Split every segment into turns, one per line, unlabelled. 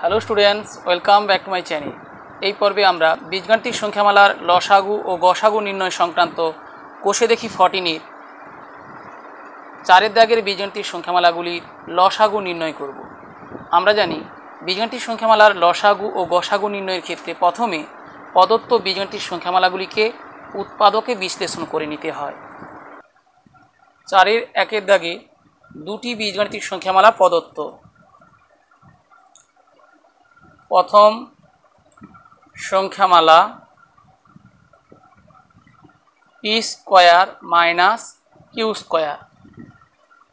Hello students, welcome back to my channel. এই পর্বে আমরা বীজগাণিতিক সংখ্যামালার লসাগু ও গসাগু নির্ণয় সংক্রান্ত কোষে দেখি 14-এর 4 দাগের বীজগাণিতিক সংখ্যামালাগুলির লসাগু নির্ণয় করব। আমরা জানি বীজগাণিতিক সংখ্যামালার লসাগু ও গসাগু নির্ণয়ের ক্ষেত্রে প্রথমে প্রদত্ত বীজগাণিতিক সংখ্যামালাগুলিকে উৎপাদকে বিশ্লেষণ করে নিতে হয়। 4-এর 1 দাগে দুটি বীজগাণিতিক সংখ্যামালা প্রদত্ত। প্রথম সংখ্যামালা P square minus Q square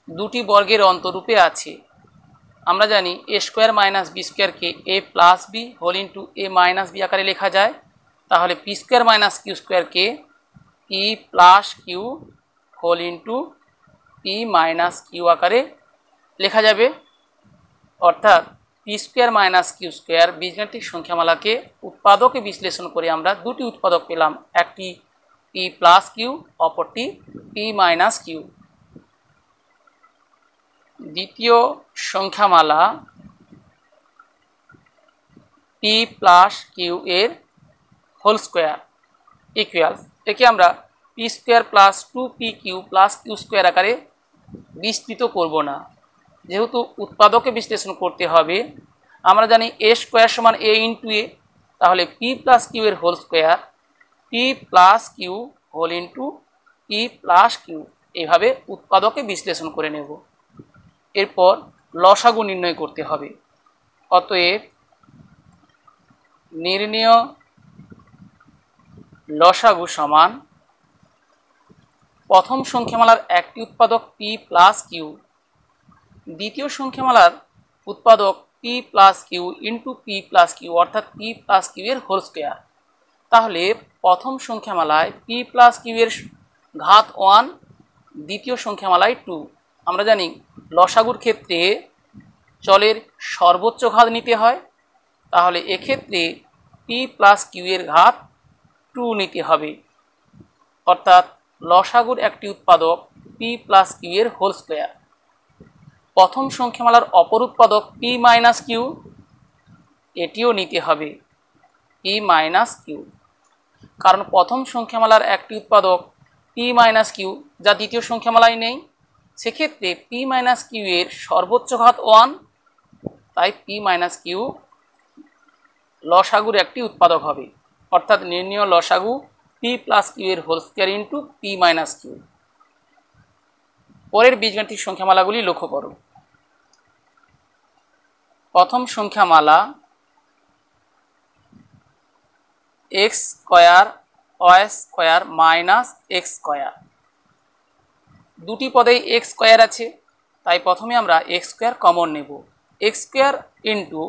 দুটি বর্গের অন্তরূপে আছে। আমরা জানি এ স্কোয়ার মাইনাস বি স্কোয়ারকে A plus B whole into A minus B আকারে লেখা যায়। তাহলে পি স্কোয়ার মাইনাস কিউ স্কোয়ারকে P plus Q whole into P minus Q আকারে লেখা যাবে। অর্থাৎ P square minus Q square বীজগাণিতিক সংখ্যামালাকে উৎপাদকে বিশ্লেষণ করে আমরা দুটি উৎপাদক পেলাম, একটি পি প্লাস কিউ, অপরটি পি মাইনাস কিউ। দ্বিতীয় সংখ্যামালা পি প্লাস কিউ এর হোল স্কোয়ার ইকুয়ালস, একে আমরা পি স্কোয়ার প্লাস 2পি কিউ প্লাস কিউ স্কোয়ার আকারে বিস্তৃত করব না, যেহেতু উৎপাদকে বিশ্লেষণ করতে হবে। আমরা জানি এ স্কোয়ার সমান এ ইন্টু এ, তাহলে পি প্লাস কিউ এর whole square p plus Q whole into P plus q, এইভাবে উৎপাদকে বিশ্লেষণ করে নেব। এরপর লসাগু নির্ণয় করতে হবে। অতএব নির্ণেয় লসাগু সমান প্রথম সংখ্যামালার একটি উৎপাদক পি প্লাস কিউ, দ্বিতীয় সংখ্যামালার উৎপাদক p plus q into P plus q, অর্থাৎ পি প্লাস কিউ এর হোল স্কোয়ার। তাহলে প্রথম সংখ্যামালায় পি প্লাস কিউ এর ঘাত 1, দ্বিতীয় সংখ্যামালায় 2। আমরা জানি লসাগুর ক্ষেত্রে চলের সর্বোচ্চ ঘাত নিতে হয়, তাহলে এক্ষেত্রে পি প্লাস কিউ এর ঘাত 2 নিতে হবে। অর্থাৎ লসাগুর একটি উৎপাদক পি প্লাস কিউ এর হোল স্কোয়ার। প্রথম সংখ্যামালার অপর উৎপাদক পি মাইনাস কিউ, এটিও নিতে হবে পি মাইনাস কিউ, কারণ প্রথম সংখ্যামালার একটি উৎপাদক পি মাইনাস কিউ যা দ্বিতীয় সংখ্যামালায় নেই। সেক্ষেত্রে পি মাইনাস কিউ এর সর্বোচ্চ ঘাত 1, তাই পি মাইনাস কিউ লসাগুর একটি উৎপাদক হবে। অর্থাৎ নির্ণেয় লসাগু পি প্লাস কিউ এর whole square into P minus Q. পরের বীজগাণিতিক সংখ্যামালাগুলি লক্ষ্য করো। প্রথম সংখ্যামালা X square Y square minus X square, দুটি পদেই এক্স স্কোয়ার আছে, তাই প্রথমে আমরা এক্স স্কোয়ার কমন নেব। X square into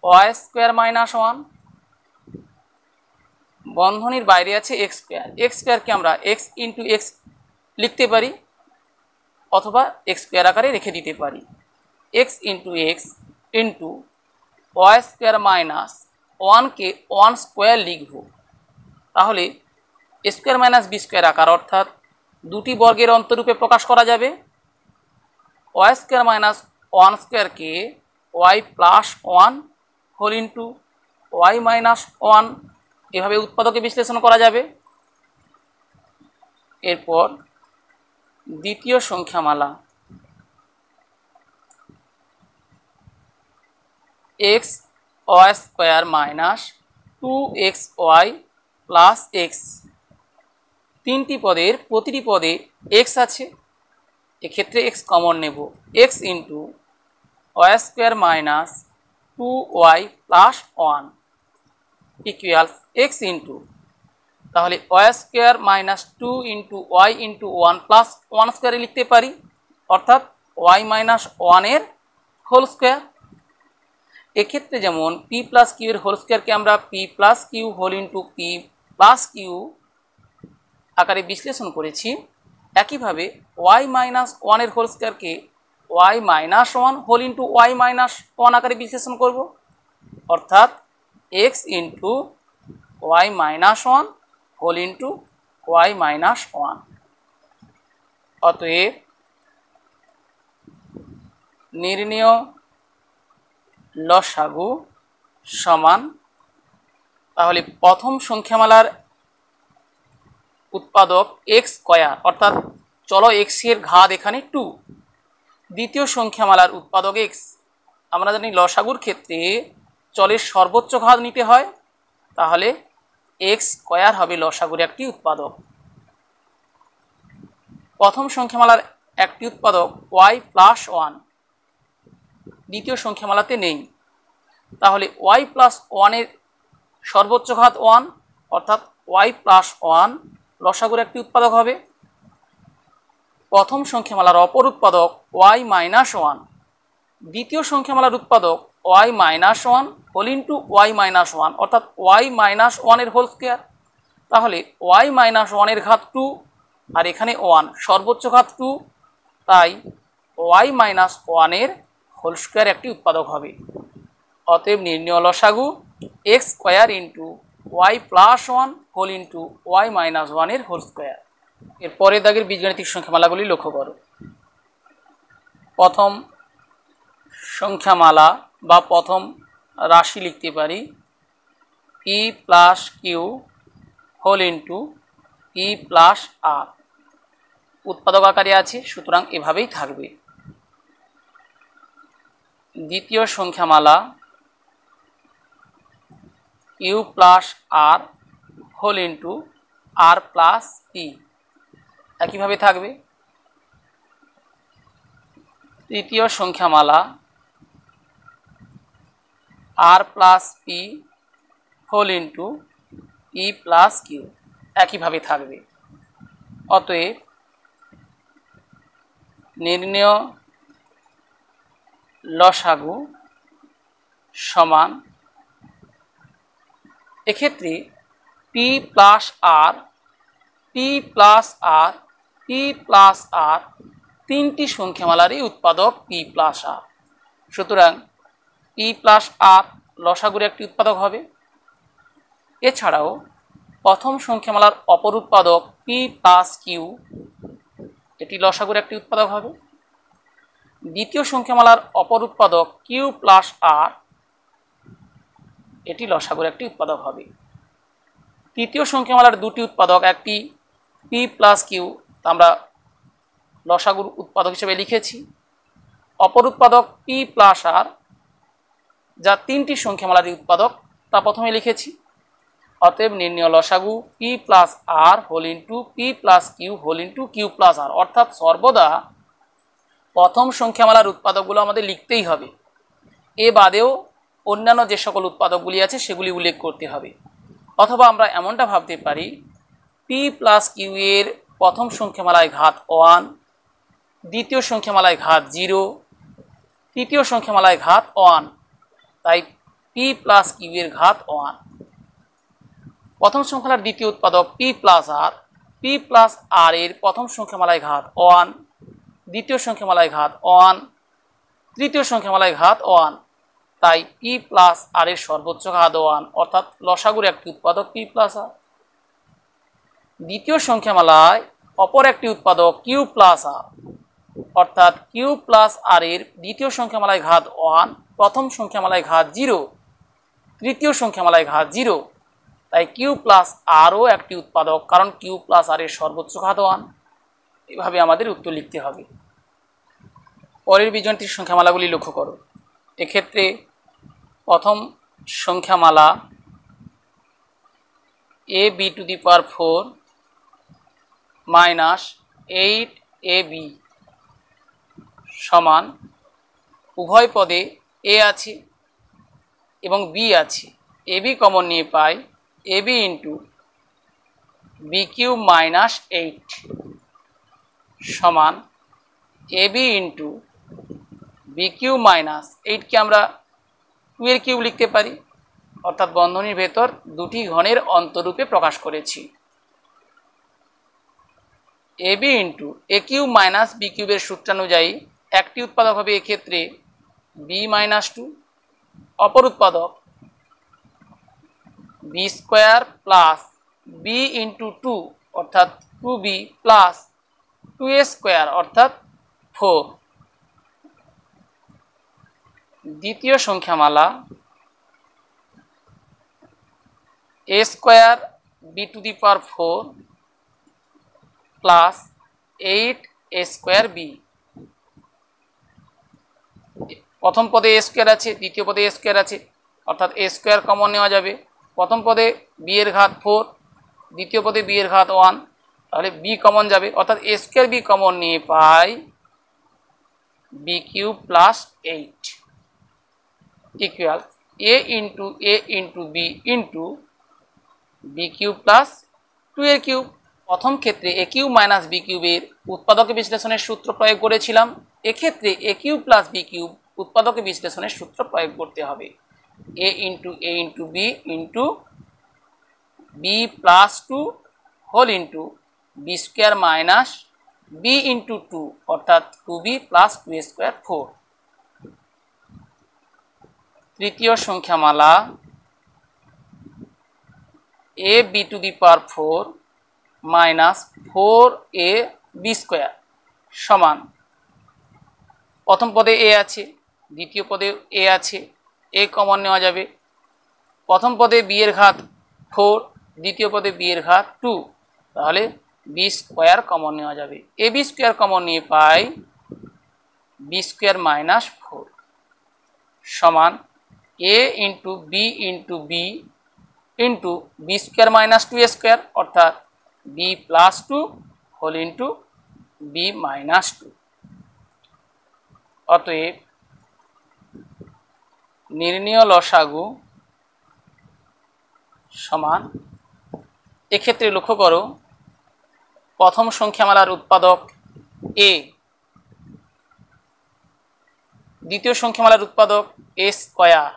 Y square minus 1, বন্ধনীর বাইরে আছে এক্স স্কোয়ার। এক্স স্কোয়ারকে আমরা এক্স ইন্টু এক্স লিখতে পারি অথবা এক্স স্কোয়ার আকারে রেখে দিতে পারি। X into x into Y square minus 1কে 1 স্কোয়ার লিখব। তাহলে স্কোয়ার মাইনাস বি স্কোয়ার আকার, অর্থাৎ দুটি বর্গের অন্তরূপে প্রকাশ করা যাবে। ওয়াই স্কোয়ার মাইনাস 1 স্কোয়ারকে Y plus 1 whole into Y minus 1, এভাবে উৎপাদকে বিশ্লেষণ করা যাবে। এরপর দ্বিতীয় সংখ্যামালা এক্স ওয়াই স্কোয়ার মাইনাস 2এক্স ওয়াই প্লাস এক্স, তিনটি পদের প্রতিটি পদে এক্স আছে, এক্ষেত্রে এক্স কমন নেব। X into Y square minus 2y plus 1 equals X into, তাহলে Y square minus 2 into Y into 1 plus 1 স্কোয়ারে লিখতে পারি, অর্থাৎ ওয়াই মাইনাস 1 এর হোল স্কোয়ার। এক্ষেত্রে যেমন পি প্লাস কিউ এর হোল স্কোয়ারকে আমরা p plus Q whole into P plus q আকারে বিশ্লেষণ করেছি, একইভাবে ওয়াই মাইনাস 1 এর হোল স্কোয়ারকে Y minus 1 whole into Y minus 1 আকারে বিশ্লেষণ করব, অর্থাৎ X into Y minus 1 whole into Y minus 1। অতএব নির্ণেয় লসাগু সমান, তাহলে প্রথম সংখ্যামালার উৎপাদক এক্স স্কয়ার অর্থাৎ চলো এক্স এর ঘাত এখানে 2, দ্বিতীয় সংখ্যামালার উৎপাদক এক্স। আমরা জানি লসাগুর ক্ষেত্রে চলের সর্বোচ্চ ঘাত নিতে হয়, তাহলে এক্স স্কয়ার হবে লসাগুর একটি উৎপাদক। প্রথম সংখ্যামালার একটি উৎপাদক ওয়াই প্লাস 1, দ্বিতীয় সংখ্যামালাতে নেই, তাহলে ওয়াই প্লাস 1 এর সর্বোচ্চ ঘাত 1 অর্থাৎ ওয়াই প্লাস 1 লসাগুর একটি উৎপাদক হবে। প্রথম সংখ্যামালার অপর উৎপাদক ওয়াই মাইনাস 1, দ্বিতীয় সংখ্যামালার উৎপাদক y minus 1 whole into Y minus 1 অর্থাৎ ওয়াই মাইনাস 1 এর হোল স্কোয়ার, তাহলে ওয়াই মাইনাস 1 এর ঘাত 2 আর এখানে 1, সর্বোচ্চ ঘাত 2, তাই ওয়াই মাইনাস 1 এর হোল স্কোয়ার একটি উৎপাদক হবে। অতএব নির্ণয় লসাগু x square into y plus 1 whole into Y minus 1 এর হোল স্কোয়ার। এর পরের দাগের বীজগাণিতিক সংখ্যামালাগুলি লক্ষ্য করো। প্রথম সংখ্যামালা বা প্রথম রাশি লিখতে পারি P plus Q whole into P plus R, উৎপাদক আকারে আছে সুতরাং এভাবেই থাকবে। দ্বিতীয় সংখ্যামালা U plus R whole into R plus P, একইভাবে থাকবে। তৃতীয় সংখ্যামালা R plus P whole into P plus Q, একইভাবে থাকবে। অতএব নির্ণয় লসাগু সমান, এক্ষেত্রে P plus R, P plus R, P plus R তিনটি সংখ্যামালারই উৎপাদক পি প্লাস আর, সুতরাং পি প্লাস আর লসাগুর একটি উৎপাদক হবে। এছাড়াও প্রথম সংখ্যামালার অপর উৎপাদক পি প্লাস কিউ, এটি লসাগুর একটি উৎপাদক হবে। দ্বিতীয় সংখ্যামালার অপর উৎপাদক কিউ প্লাস আর, এটি লসাগুর একটি উৎপাদক হবে। তৃতীয় সংখ্যামালার দুটি উৎপাদক, একটি পি প্লাস কিউ, আমরা লসাগুর উৎপাদক হিসেবে লিখেছি, অপর উৎপাদক পি প্লাস আর যা তিনটি সংখ্যামালার উৎপাদক তা প্রথমে লিখেছি। অতএব নির্ণয় লসাগু P plus R whole into P plus Q whole into Q plus R, অর্থাৎ সর্বদা প্রথম সংখ্যামালার উৎপাদকগুলো আমাদের লিখতেই হবে, এ বাদেও অন্যান্য যে সকল উৎপাদকগুলি আছে সেগুলি উল্লেখ করতে হবে। অথবা আমরা এমনটা ভাবতে পারি পি প্লাস কিউ এর প্রথম সংখ্যামালায় ঘাত 1, দ্বিতীয় সংখ্যামালায় ঘাত 0, তৃতীয় সংখ্যামালায় ঘাত 1, তাই পি প্লাস কিউ এর ঘাত 1। প্রথম সংখ্যামালার দ্বিতীয় উৎপাদক p plus R, P plus আর এর প্রথম সংখ্যামালায় ঘাত 1, দ্বিতীয় সংখ্যামালায় ঘাত 1, তৃতীয় সংখ্যামালায় ঘাত 1, তাই পি প্লাস আর এর সর্বোচ্চ ঘাত 1 অর্থাৎ লসাগুর একটি উৎপাদক পি প্লাস আর। দ্বিতীয় সংখ্যামালায় অপর একটি উৎপাদক কিউ প্লাস আর, অর্থাৎ কিউ প্লাস আর এর দ্বিতীয় সংখ্যামালায় ঘাত 1, প্রথম সংখ্যামালায় ঘাত 0, তৃতীয় সংখ্যামালায় ঘাত 0, তাই কিউ প্লাস আরও একটি উৎপাদক, কারণ কিউ প্লাস আর এর সর্বোচ্চ ঘাত 1। এভাবে আমাদের উত্তর লিখতে হবে। পরের বীজগাণিতিক সংখ্যামালাগুলি লক্ষ্য করো। এক্ষেত্রে প্রথম সংখ্যামালা A B to the power 4 minus 8ab সমান, উভয় পদে এ আছে এবং বি আছে, এ বি কমন নিয়ে পাই A B into B Q minus 8 সমান A B into B Q minus 8কে আমরা 2 এর কিউব লিখতে পারি, অর্থাৎ বন্ধনীর ভেতর দুটি ঘনের অন্তরূপে প্রকাশ করেছি। এ B into a cube minus B কিউবের সূত্রানুযায়ী একটি উৎপাদক হবে এক্ষেত্রে বি মাইনাস 2, অপর উৎপাদক b square plus b into 2 অর্থাৎ 2b প্লাস 2a স্কোয়ার অর্থাৎ 4, দ্বিতীয় সংখ্যামালা a square b to the power 4 plus 8 a square b। প্রথম পদে a স্কয়ার আছে, দ্বিতীয় পদে a স্কয়ার আছে, অর্থাৎ a স্কয়ার কমন নেওয়া যাবে। প্রথম পদে b এর ঘাত 4, দ্বিতীয় পদে b এর ঘাত 1, তাহলে b কমন যাবে, অর্থাৎ a স্কয়ার b কমন নিয়ে পাই b cube plus 8 equal a into b into b cube plus 2 এর কিউব। প্রথম ক্ষেত্রে এ কিউব মাইনাস বি কিউবের উৎপাদক বিশ্লেষণের সূত্র প্রয়োগ করেছিলাম, এক্ষেত্রে A cube plus B cube উৎপাদক বিশ্লেষণের সূত্র প্রয়োগ করতে হবে। A into B into B plus 2 whole into B square minus B into 2 অর্থাৎ 2b প্লাস 2a স্কোয়ার 4। তৃতীয় সংখ্যামালা a b to the power 4 minus 4a b square সমান, প্রথম পদে a আছে, দ্বিতীয় পদে a আছে, a কমন নেওয়া যাবে। প্রথম পদে b এর ঘাত 4, দ্বিতীয় পদে b এর ঘাত 2, তাহলে b স্কোয়ার কমন নেওয়া যাবে। a b স্কোয়ার কমন নিয়ে পাই b স্কোয়ার মাইনাস 4 সমান a into B into B square minus 2a square অর্থাৎ b plus 2 whole into b minus 2। অতএব নির্ণেয় লসাগু সমান, এক্ষেত্রে লক্ষ্য করো প্রথম সংখ্যামালার উৎপাদক a, দ্বিতীয় সংখ্যামালার উৎপাদক a স্কয়ার,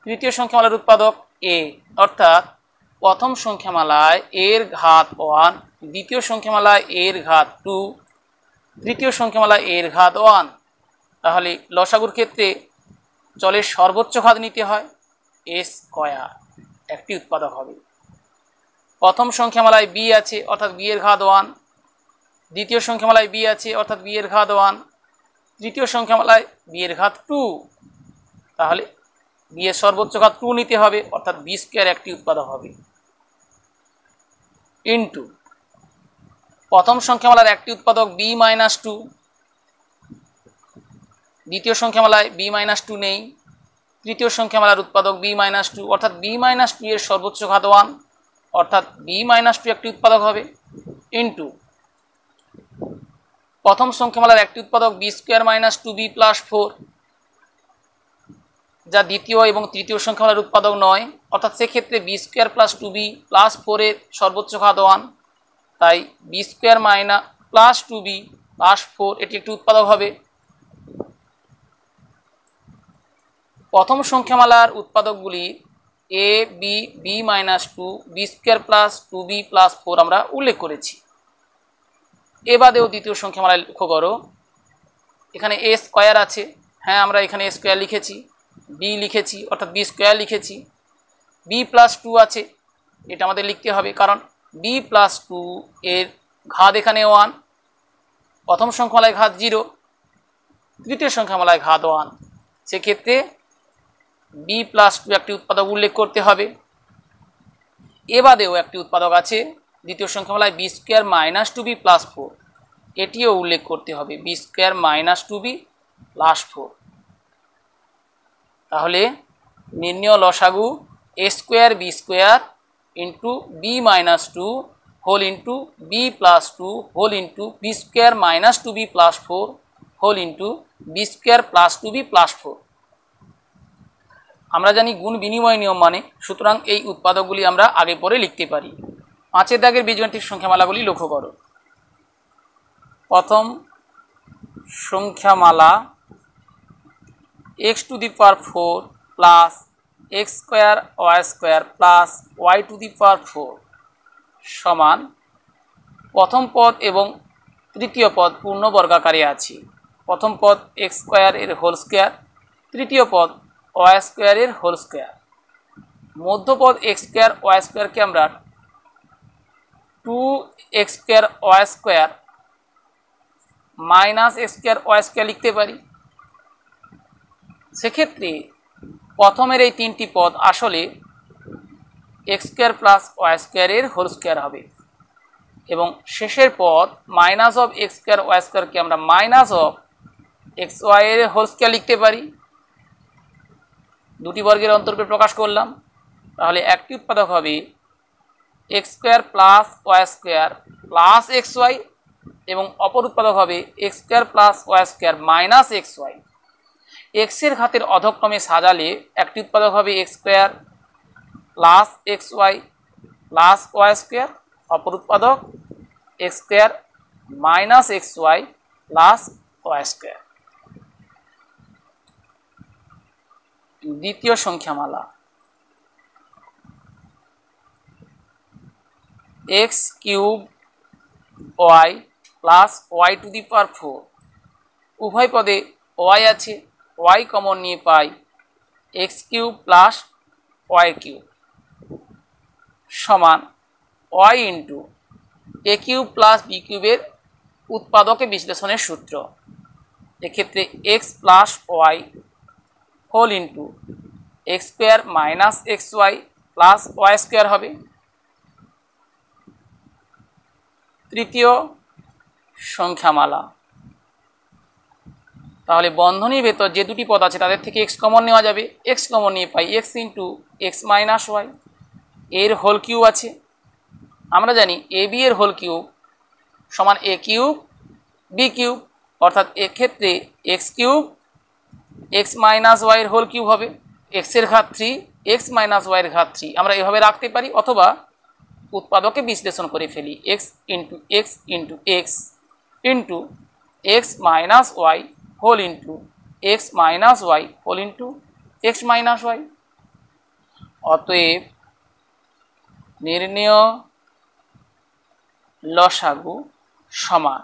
তৃতীয় সংখ্যামালার উৎপাদক a, অর্থাৎ প্রথম সংখ্যামালায় এর ঘাত 1, দ্বিতীয় সংখ্যামালায় এর ঘাত 2, তৃতীয় সংখ্যামালায় এর ঘাত 1। তাহলে লসাগুর ক্ষেত্রে চলের সর্বোচ্চ ঘাত নিতে হয়, a স্কয়ার একটি উৎপাদক হবে। প্রথম সংখ্যামালায় b আছে অর্থাৎ b এর ঘাত 1, দ্বিতীয় সংখ্যামালায় b আছে অর্থাৎ b এর ঘাত 1, তৃতীয় সংখ্যামালায় b এর ঘাত 2, তাহলে b এর সর্বোচ্চ ঘাত 2 নিতে হবে অর্থাৎ b স্কয়ার একটি উৎপাদক হবে। ইন্টু প্রথম সংখ্যামালার একটি উৎপাদক b মাইনাস 2, দ্বিতীয় সংখ্যামালায় b মাইনাস 2 নেই, তৃতীয় সংখ্যামালার উৎপাদক b মাইনাস 2 অর্থাৎ b মাইনাস 2 এর সর্বোচ্চ ঘাত 1 অর্থাৎ b মাইনাস 2 একটি উৎপাদক হবে। ইন্টু প্রথম সংখ্যামালার একটি উৎপাদক b square minus 2b plus 4, যা দ্বিতীয় এবং তৃতীয় সংখ্যামালার উৎপাদক নয়, অর্থাৎ সেক্ষেত্রে b square plus 2b plus 4 এর সর্বোচ্চ ঘাত 1, তাই b square minus plus 2b plus 4 এটি একটি উৎপাদক হবে। প্রথম সংখ্যামালার উৎপাদকগুলি a b b minus 2 b square plus 2b plus 4 আমরা উল্লেখ করেছি। এ বাদেও দ্বিতীয় সংখ্যামালায় লক্ষ্য করো, এখানে a স্কয়ার আছে, হ্যাঁ আমরা এখানে a স্কয়ার লিখেছি, b লিখেছি অর্থাৎ b স্কয়ার লিখেছি, b প্লাস 2 আছে, এটা আমাদের লিখতে হবে কারণ b প্লাস 2 এর ঘাত এখানে 1, প্রথম সংখ্যামালায় ঘাত 0, তৃতীয় সংখ্যামালায় ঘাত 1, সেক্ষেত্রে b প্লাস 2 একটি উৎপাদক উল্লেখ করতে হবে। এ বাদেও একটি উৎপাদক আছে দ্বিতীয় সংখ্যামালায় b square minus 2b plus 4, এটিও উল্লেখ করতে হবে b square minus 2b plus 4। তাহলে নির্ণেয় লসাগু a square b square into b minus 2 whole into b plus 2 whole into b square minus 2b plus 4 whole into b square plus 2b plus 4। আমরা জানি গুণ বিনিময় নিয়ম মানে, সুতরাং এই উৎপাদকগুলি আমরা আগে পরে লিখতে পারি। 5 দাগের বীজগাণিতিক সংখ্যামালাগুলি লক্ষ্য করো। প্রথম সংখ্যামালা x to the power 4 plus x square y square plus y to the power 4 সমান, প্রথম পদ এবং তৃতীয় পদ পূর্ণ বর্গাকারে আছে। প্রথম পদ x স্কোয়ার এর হোল স্কোয়ার, তৃতীয় পদ y স্কোয়ার এর হোল স্কোয়ার। মধ্যপদ x স্কোয়ার y স্কোয়ারকে আমরা 2x square y square minus x square y square লিখতে পারি। সেক্ষেত্রে প্রথমের এই তিনটি পদ আসলে এক্স স্কোয়ার প্লাস ওয়াই স্কোয়ারের হোল স্কোয়ার হবে এবং শেষের পদ minus of X square Y স্কোয়ারকে আমরা মাইনাস অফ এক্স ওয়াই এর হোল স্কোয়ার লিখতে পারি। দুটি বর্গের অন্তর্কে প্রকাশ করলাম, তাহলে একটি উৎপাদক হবে X square plus Y square plus X Y এবং অপর উৎপাদক হবে X square plus Y square minus x Y. এক্সের ঘাতের অধক্রমে সাজালে একটি উৎপাদক হবে X square plus X Y plus Y square, অপর উৎপাদক X square minus x Y plus Y square. দ্বিতীয় সংখ্যামালা X cube Y plus Y to the power 4, উভয় পদে ওয়াই আছে, ওয়াই কমন নিয়ে পাই X cube plus y cube সমান y into a cube plus b কিউবের উৎপাদকে বিশ্লেষণের সূত্র। এক্ষেত্রে x plus y whole into x square minus x Y plus Y square হবে। তৃতীয় সংখ্যামালা, তাহলে বন্ধনীর ভেতর যে দুটি পদ আছে তাদের থেকে এক্স কমন নেওয়া যাবে, এক্স কমন নিয়ে পাই X into x minus Y, এর হোল কিউব আছে। আমরা জানি এ বি এর হোল কিউব সমান এ কিউব বি কিউব, অর্থাৎ এক্ষেত্রে এক্স কিউব এক্স মাইনাস ওয়াইয়ের হোল কিউব হবে, এক্সের ঘাত 3 এক্স মাইনাস ওয়াইয়ের ঘাত 3 আমরা এভাবে রাখতে পারি, অথবা উৎপাদকে বিশ্লেষণ করে ফেলি x into x into x into x minus Y whole into x minus Y whole into x minus y. অতএব নির্ণেয় লসাগু সমান,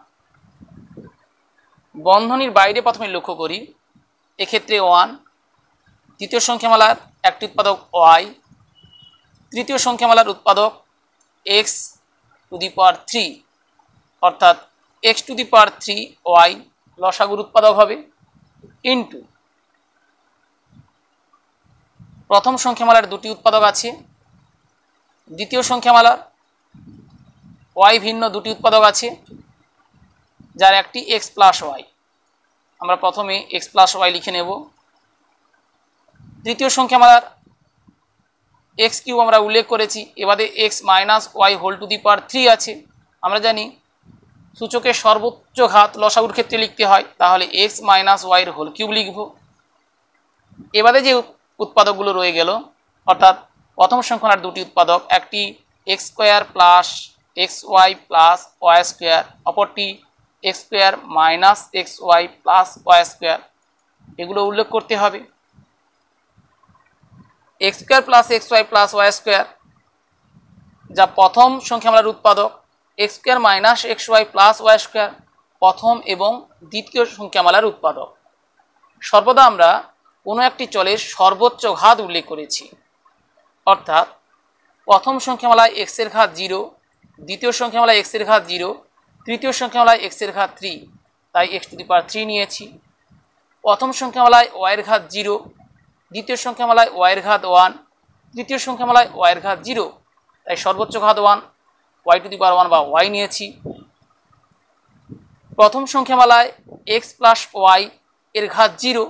বন্ধনীর বাইরে প্রথমে লক্ষ্য করি, এক্ষেত্রে 1, দ্বিতীয় সংখ্যামালার একটি উৎপাদক ওয়াই, তৃতীয় সংখ্যামালার উৎপাদক এক্স টু দি পাওয়ার 3 অর্থাৎ X to the power 3 Y লসাগুর উৎপাদক হবে ইন্টু প্রথম সংখ্যামালার দুটি উৎপাদক আছে, দ্বিতীয় সংখ্যামালার ওয়াই ভিন্ন দুটি উৎপাদক আছে যার একটি এক্স প্লাস ওয়াই, আমরা প্রথমে এক্স প্লাস ওয়াই লিখে নেব। তৃতীয় সংখ্যামালার এক্স কিউব আমরা উল্লেখ করেছি, এবারে X minus Y whole to the power 3 আছে। আমরা জানি সূচকের সর্বোচ্চ ঘাত লসাগুর ক্ষেত্রে লিখতে হয়, তাহলে এক্স মাইনাস ওয়াইয়ের হোল কিউব লিখব। এবারে যে উৎপাদকগুলো রয়ে গেল, অর্থাৎ প্রথম সংখ্যার দুটি উৎপাদক, একটি X square plus X Y plus Y square, অপরটি X square minus x Y plus Y square, এগুলো উল্লেখ করতে হবে। X square plus X Y plus Y square যা প্রথম সংখ্যামালার উৎপাদক, X square minus x Y plus Y square প্রথম এবং দ্বিতীয় সংখ্যামালার উৎপাদক। সর্বদা আমরা কোনো একটি চলের সর্বোচ্চ ঘাত উল্লেখ করেছি, অর্থাৎ প্রথম সংখ্যামালায় এক্সের ঘাত 0, দ্বিতীয় সংখ্যামালায় এক্সের ঘাত 0, তৃতীয় সংখ্যামালায় এক্সের ঘাত 3, তাই এক্স টু দি পাওয়ার 3 নিয়েছি। প্রথম সংখ্যামালায় ওয়াইয়ের ঘাত 0, দ্বিতীয় সংখ্যামালায় ওয়াইয়ের ঘাত 1, তৃতীয় সংখ্যামালায় ওয়াইয়ের ঘাত 0, তাই সর্বোচ্চ ঘাত 1 ওয়াই টু দি পাওয়ার 1 বা ওয়াই নিয়েছি। প্রথম সংখ্যামালায় এক্স প্লাস ওয়াই এর ঘাত 0,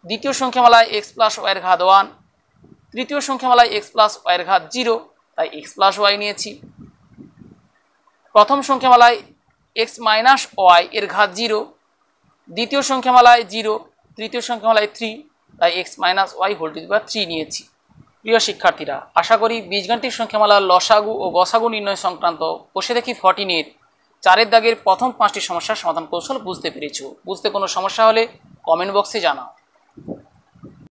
দ্বিতীয় সংখ্যামালায় এক্স প্লাস ওয়াইয়ের ঘাত 1, তৃতীয় সংখ্যামালায় এক্স প্লাস ওয়াইয়ের ঘাত 0, তাই এক্স প্লাস ওয়াই নিয়েছি। প্রথম সংখ্যামালায় এক্স মাইনাস ওয়াই এর ঘাত 0, দ্বিতীয় সংখ্যামালায় 0, তৃতীয় সংখ্যামালায় 3, তাই X minus Y whole to the power 3 নিয়েছি। প্রিয় শিক্ষার্থীরা, আশা করি বীজগাণিতিক সংখ্যামালার লসাগু ও গসাগু নির্ণয় সংক্রান্ত বসে দেখি 14-এর 4-এর দাগের প্রথম 5টি সমস্যার সমাধান কৌশল বুঝতে পেরেছো। বুঝতে কোনো সমস্যা হলে কমেন্ট বক্সে জানাও।